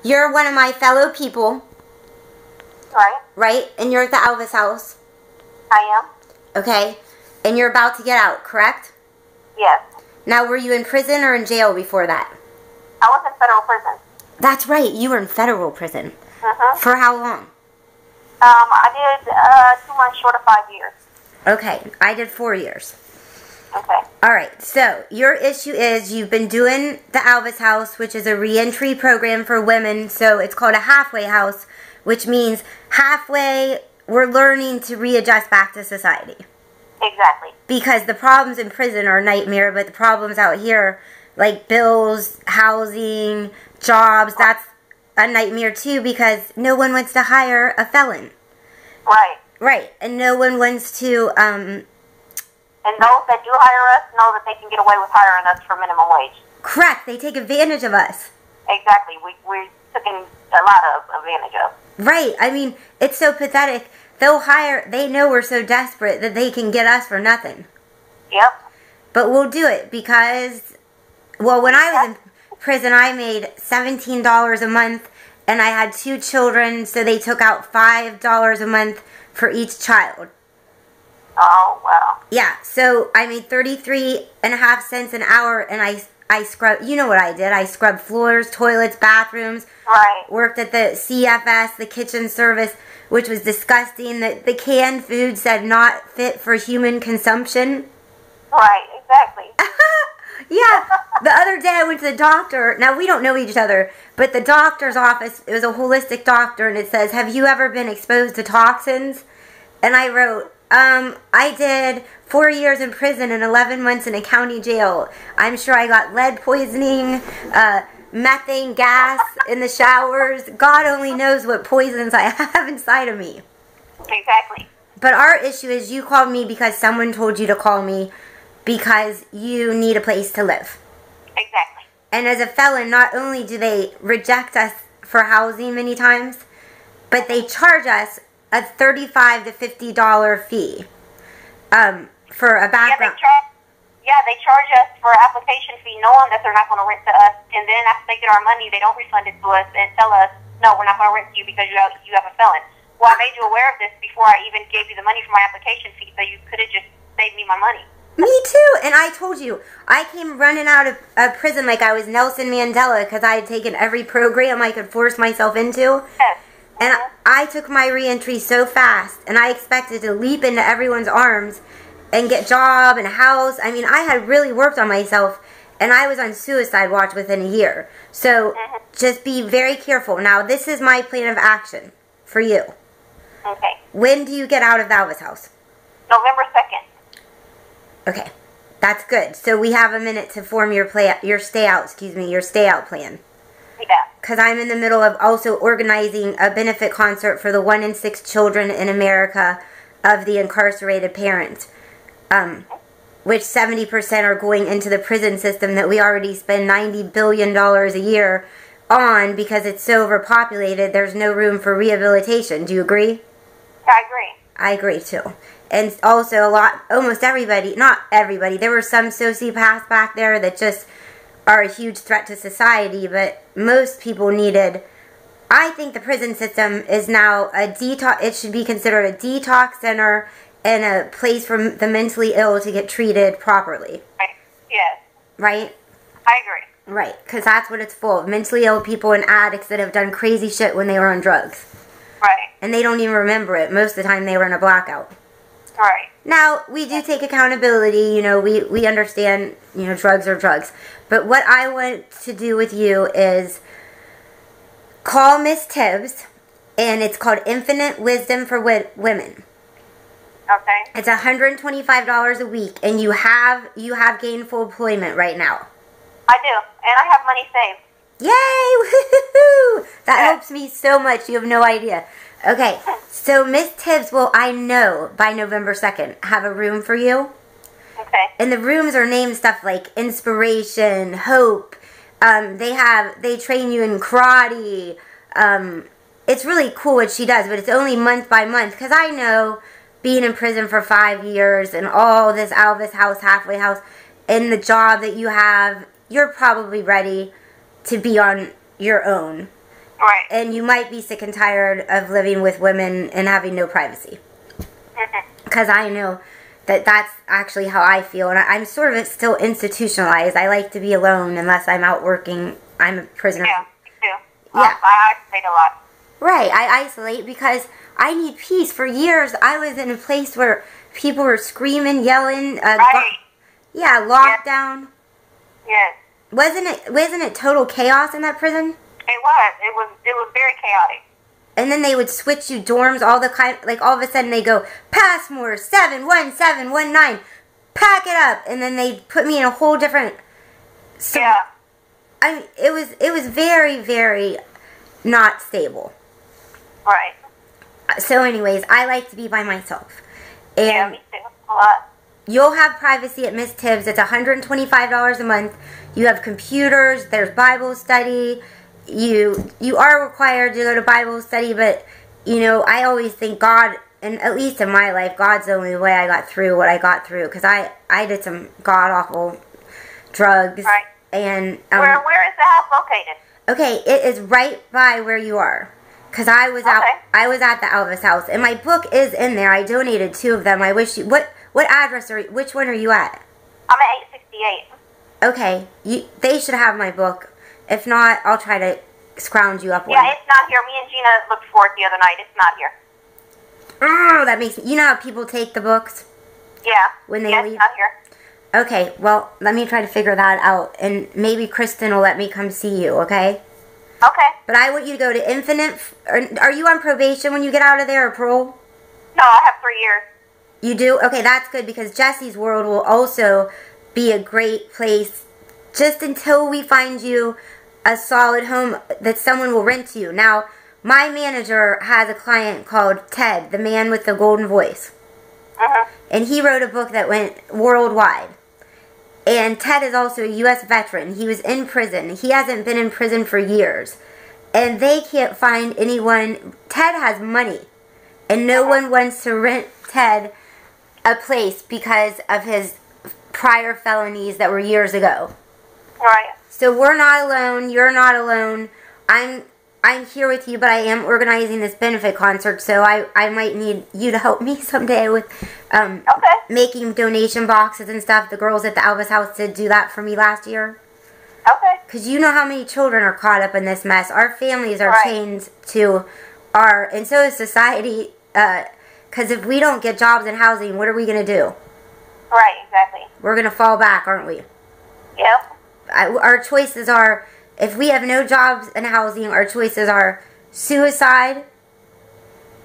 You're one of my fellow people. Right. Right? And you're at the Elvis house. I am. Okay. And you're about to get out, correct? Yes. Now, were you in prison or in jail before that? I was in federal prison. That's right. You were in federal prison. For how long? I did 2 months short of 5 years. Okay. I did 4 years. Okay. All right. So, your issue is you've been doing the Elvis house, which is a reentry program for women. So, it's called a halfway house, which means halfway we're learning to readjust back to society. Exactly. Because the problems in prison are a nightmare, but the problems out here, like bills, housing, jobs, that's a nightmare too, because no one wants to hire a felon. Right. Right. And no one wants to, And those that do hire us know that they can get away with hiring us for minimum wage. correct, they take advantage of us. Exactly. We're taking a lot of advantage of. Right. I mean, it's so pathetic. They know we're so desperate that they can get us for nothing. Yep. But we'll do it because, well, when I was in prison, I made $17 a month, and I had 2 children, so they took out $5 a month for each child. Oh, wow. Yeah, so I made 33.5 cents an hour, and I scrubbed, you know what I did. I scrubbed floors, toilets, bathrooms. Right. Worked at the CFS, the kitchen service, which was disgusting. The canned food said not fit for human consumption. Right, exactly. Yeah, the other day I went to the doctor. Now, we don't know each other, but the doctor's office, it was a holistic doctor, and it says, have you ever been exposed to toxins? And I wrote, I did 4 years in prison and 11 months in a county jail. I'm sure I got lead poisoning, methane gas in the showers. God only knows what poisons I have inside of me. Exactly. But our issue is you called me because someone told you to call me because you need a place to live. Exactly. And as a felon, not only do they reject us for housing many times, but they charge us a $35 to $50 fee for a background. They charge us for application fee knowing that they're not going to rent to us. And then after they get our money, they don't refund it to us and tell us, no, we're not going to rent to you because you have a felon. Well, I made you aware of this before I even gave you the money for my application fee, so you could have just saved me my money. Me too. And I told you, I came running out of prison like I was Nelson Mandela because I had taken every program I could force myself into. Yes. And I took my reentry so fast, and I expected to leap into everyone's arms and get a job and a house. I mean, I had really worked on myself, and I was on suicide watch within a year. So just be very careful. Now, this is my plan of action for you. Okay. When do you get out of the Elvis house? November 2nd. Okay, that's good. So we have a minute to form your stay out plan. Yeah. Because I'm in the middle of also organizing a benefit concert for the 1 in 6 children in America of the incarcerated parents, which 70% are going into the prison system that we already spend $90 billion a year on because it's so overpopulated. There's no room for rehabilitation. Do you agree? I agree. I agree too. And also almost everybody, not everybody, there were some sociopaths back there that just are a huge threat to society, but most people needed, I think the prison system is now it should be considered a detox center and a place for the mentally ill to get treated properly. Right. Yes. Right? I agree. Right, because that's what it's full of, mentally ill people and addicts that have done crazy shit when they were on drugs. Right. And they don't even remember it. Most of the time they were in a blackout. Right. Now, we do take accountability, you know, we understand, you know, drugs are drugs. But what I want to do with you is call Miss Tibbs, and it's called Infinite Wisdom for Women. Okay. It's $125 a week, and you have gainful employment right now. I do, and I have money saved. Yay! Woohoo! That helps me so much, you have no idea. Okay, so Miss Tibbs will, I know, by November 2nd, have a room for you. Okay. And the rooms are named stuff like inspiration, hope. They train you in karate. It's really cool what she does, but it's only month by month. Because I know, being in prison for 5 years and all this Elvis house, halfway house, and the job that you have, you're probably ready to be on your own. Right. And you might be sick and tired of living with women and having no privacy. Because I know that that's actually how I feel. And I'm sort of still institutionalized. I like to be alone unless I'm out working. I'm a prisoner. Yeah, me too. Yeah. I isolate a lot. Right. I isolate because I need peace. For years, I was in a place where people were screaming, yelling. Right. Yeah, lockdown. Yes. Wasn't it total chaos in that prison? It was. It was very chaotic. And then they would switch you dorms, all of a sudden they go, Passmore 71719, pack it up, and then they put me in a whole different. Yeah. I mean, it was very, very not stable. Right. So, anyways, I like to be by myself. And yeah, me too. A lot. You'll have privacy at Miss Tibbs. It's $125 a month. You have computers. There's Bible study. You are required to go to Bible study, but, you know, I always think God, and at least in my life, God's the only way I got through what I got through, because I did some god-awful drugs. Right. And where is the house located? Okay, it is right by where you are, because I was I was at the Elvis house, and my book is in there. I donated 2 of them. I wish you, what address which one are you at? I'm at 868. Okay, they should have my book. If not, I'll try to scrounge you up one. Yeah, it's not here. Me and Gina looked for it the other night. It's not here. Oh, that makes me... You know how people take the books? Yeah. When they leave? It's not here. Okay, well, let me try to figure that out. And maybe Kristen will let me come see you, okay? Okay. But I want you to go to Infinite... Are you on probation when you get out of there, or parole? No, I have 3 years. You do? Okay, that's good, because Jesse's World will also be a great place just until we find you a solid home that someone will rent to you. Now, my manager has a client called Ted, the man with the golden voice. And he wrote a book that went worldwide. And Ted is also a U.S. veteran. He was in prison. He hasn't been in prison for years. And they can't find anyone. Ted has money. And no one wants to rent Ted a place because of his prior felonies that were years ago. Right. So we're not alone. You're not alone. I'm here with you, but I am organizing this benefit concert, so I might need you to help me someday with making donation boxes and stuff. The girls at the Elvis house did do that for me last year. Okay. Because you know how many children are caught up in this mess. Our families are chained to and so is society, because if we don't get jobs and housing, what are we going to do? Right, exactly. We're going to fall back, aren't we? Yep. Our choices are, if we have no jobs and housing, our choices are suicide,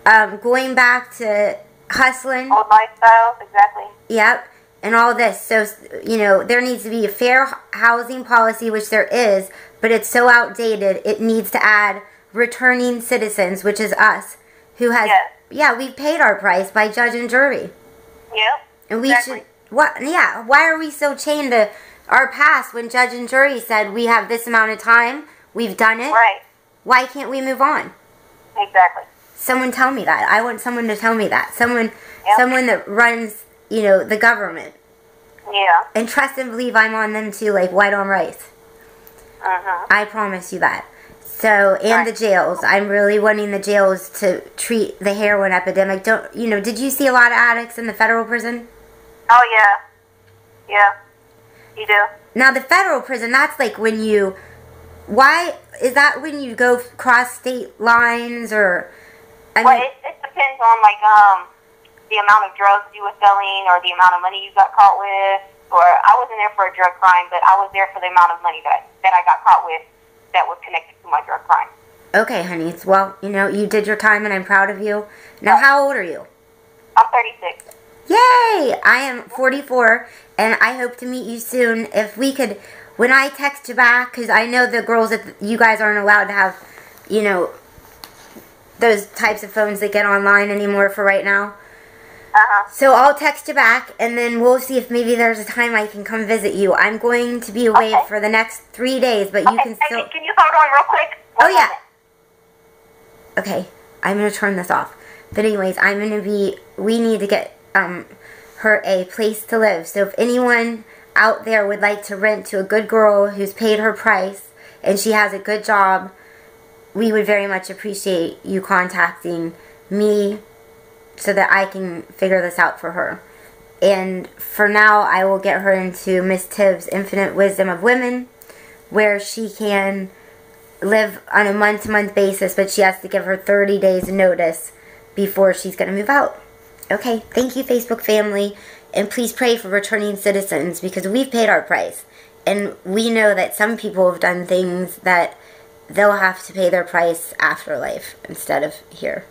going back to hustling. Old lifestyles, exactly. Yep, and all this. So, you know, there needs to be a fair housing policy, which there is, but it's so outdated, it needs to add returning citizens, which is us, who has, we've paid our price by judge and jury. Yep. And we should, why are we so chained to our past when judge and jury said we have this amount of time, we've done it? Right. Why can't we move on? Exactly. Someone tell me that. I want someone to tell me that. Someone that runs, you know, the government. Yeah. And trust and believe I'm on them too, like white on rice. I promise you that. So, and the jails. I'm really wanting the jails to treat the heroin epidemic. Did you see a lot of addicts in the federal prison? Oh, yeah. Yeah. You do. Now, the federal prison, that's like when you... Why... Is that when you go cross state lines, or... Well, it depends on, like, the amount of drugs you were selling or the amount of money you got caught with. Or I wasn't there for a drug crime, but I was there for the amount of money that I got caught with that was connected to my drug crime. Okay, honey. Well, you know, you did your time, and I'm proud of you. Now, how old are you? I'm 36. Yay! I am 44, and I hope to meet you soon. If we could, when I text you back, because I know the girls you guys aren't allowed to have, you know, those types of phones that get online anymore for right now. So I'll text you back, and then we'll see if maybe there's a time I can come visit you. I'm going to be away for the next 3 days, but you can still... Can you hold on real quick? Oh, yeah. Okay, I'm going to turn this off. But anyways, I'm going to be... We need to get her a place to live. So if anyone out there would like to rent to a good girl who's paid her price, and she has a good job, we would very much appreciate you contacting me so that I can figure this out for her. And for now, I will get her into Miss Tibbs' Infinite Wisdom of Women, where she can live on a month-to-month basis, but she has to give her 30 days notice before she's going to move out. Okay, thank you, Facebook family, and please pray for returning citizens, because we've paid our price, and we know that some people have done things that they'll have to pay their price afterlife instead of here.